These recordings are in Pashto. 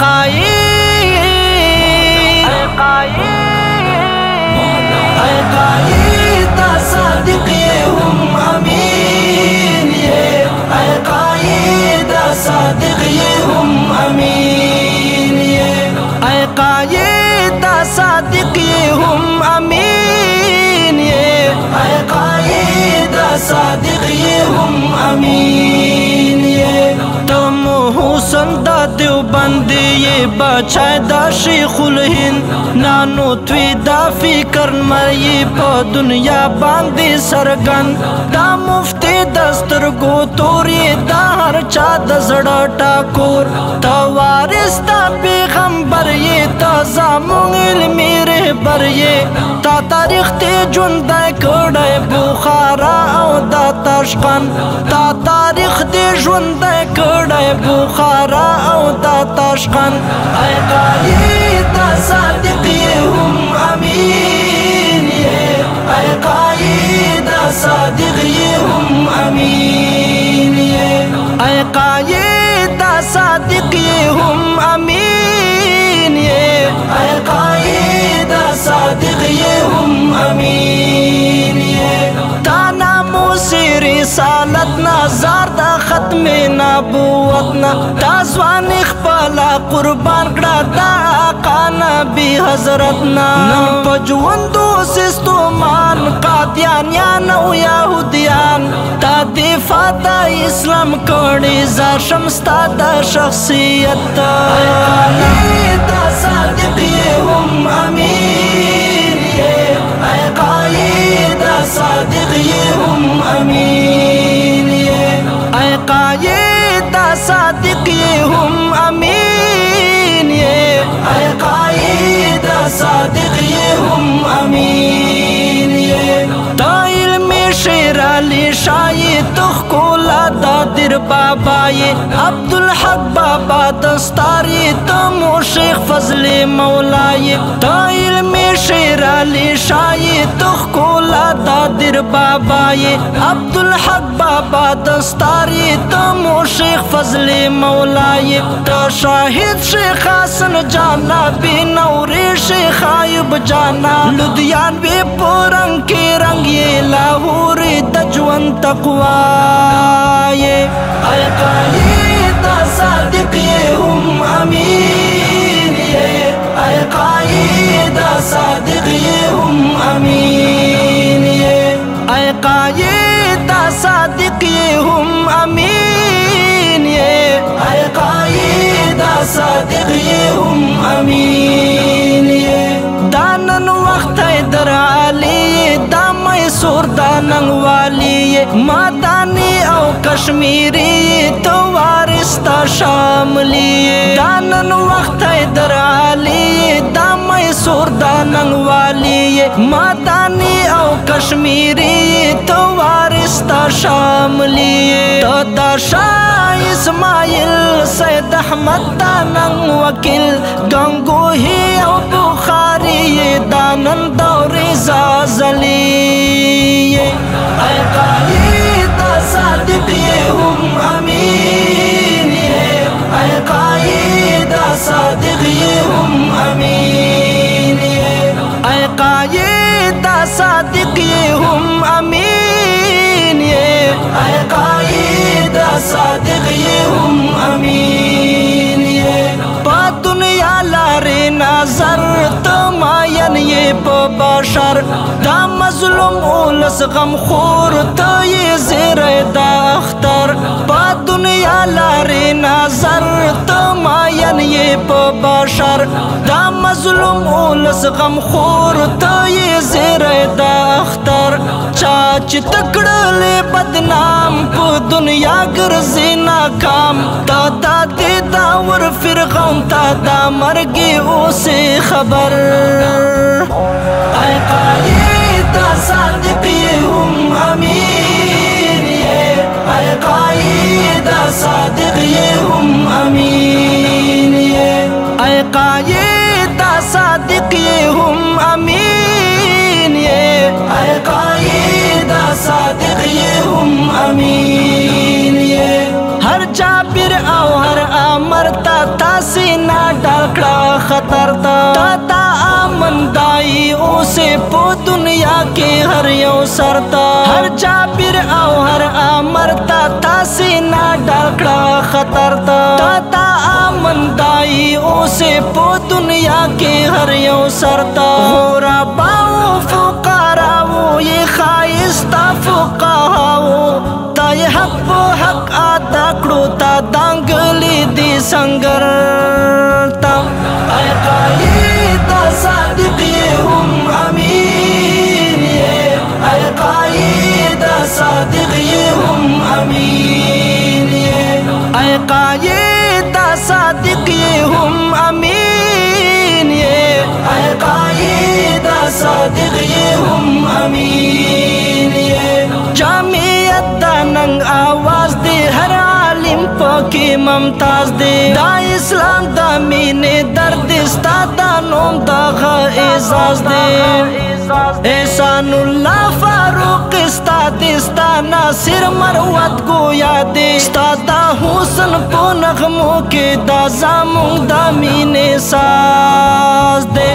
قائد صادق یہ ہم امین یہ اے قائد صادق یہ ہم امین یہ اے قائد صادق یہ ہم امین یہ اے قائد صادق یہ ہم امین یہ تم حسن دا دیوبند یہ بچائے دا شیخ الہند نانو توی دا فکر مری پا دنیا باندی سرگن دا مفتی دسترگو توری دا ہر چا دزڑا ٹاکور تا وارث دا پیغمبر یہ تا زامون علمی رہبر یہ تا تاریخ تی جندائی کڑائی بخارا او دا تاشقن تا تاریخ تی جندائی کڑائی بخارا او دا تاشقن اے قائد صادق یہ ہم امین یہ اے قائد صادق یہ ہم امین یہ اے قائد صادق یہ ہم امین یہ اے قائد صادق یہ ہم امین یہ تانا موسی رسالتنا زاردا ختم نبوتنا تا زوان اخپالا قربان کڑا دا آقا نبی حضرتنا نم پجوندو سستومان قادیانیان و یہودیان تا دفاع دا اسلام کڑی زا شمستا دا شخصیت اے قائد صادق یہ ہم امین یہ اے قائد صادق یہ ہم امین یہ اے قائد صادق یہ ہم امین یہ اے قائد صادق یہ ہم امین یہ تا علم شیر علی شاہی تخکولا دا در بابائی عبدالحق بابا دستاری تمو شیخ فضل مولائی تا علم شیر علی شاہی تخکولا دا در بابائی عبدالحق بابا دستاری تمو شیخ فضل مولائی تا شاہد شیخ حسن جانا بی نوری شیخ آیوب جانا لدیان بی پورنگ کی رنگ یہ لاہوری دجون تقوی اے قائد صادق یہ ہم امین یہ اے قائد صادق یہ ہم امین یہ اے قائد صادق یہ ہم امین یہ اے قائد صادق یہ ہم امین یہ دانن وقت در علی دا میسور داننگ والی مادانی او کشمیری تو وارث تا شاملی دانن وقت در علی دا میسور داننگ والی مادانی او کشمیری تو وارث تا شاملی تو دا شاہ اسماعیل سید احمد داننگ وکیل گنگوہی او بخاری دانن دوری زازلی اے قائد صادق یہ ہم امین یہ اے قائد صادق یہ ہم امین یہ اے قائد صادق یہ ہم امین یہ اے قائد صادق یہ ہم امین یہ پا دنیا لارے نظر تماین یہ پا بشر دا مظلوم اولس غم خور تا یہ زیر دا اختر پا دنیا لارے نظر تماین یہ پا بشر دا مظلوم اولس غم خور تا یہ زیر دا اختر چاچ تکڑلے بدنام پا دنیا گرزی ناکام تا دا دی داور فرغون تا دا مرگی اسے خبر اے قائد صادق یہ ہم امین یہ اے قائد صادق یہ ہم امین یہ اے قائد صادق یہ ہم امین یہ اے قائد صادق یہ ہم امین یہ ہر جابر او ہر امر تا تاسینا दाई उसे पो दुनिया के हर यो सरता हर जाबिर औ हर अमरता तासी ना डालकड़ा खतरता ताता आमन दाई उसे पो दुनिया के हर यो सरता होरा बाओ फुकाराओ ये खाइस्ता फुकाहाओ ताय हक पो हक आदा कड़ोता दांगली दी संगरता कायदा सादिक ये हम अमीन ये कायदा सादिक ये हम अमीन ये कायदा सादिक ये हम अमीन ये कायदा सादिक ये हम अमीन ये जामियत दानंग आवाज दे हर आलिम पकी ममताज दे दा इस्लाम दा मीने दर्द इस्तादा नोम दा एजाज दे एहसानुल्लाह फारूक इस्ताद इस्ताना सिर मरवत गोया दे इस्तादा हुसन पो नगमों के दा जामुंग दा मीने साज दे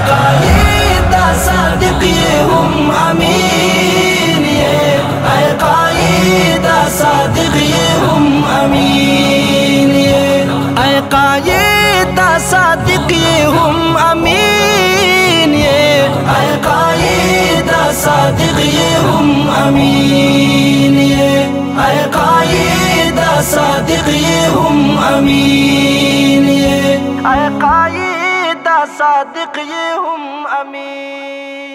कायदा सादिक ये हम अमीन ये कायदा सादिक ये हम अमीन ये कायदा सादिक ये हम अमीन ये कायदा सादिक ये हम अमीन ये कायदा सादिक ये हम अमीन ये कायदा सादिक ये हम अमीन।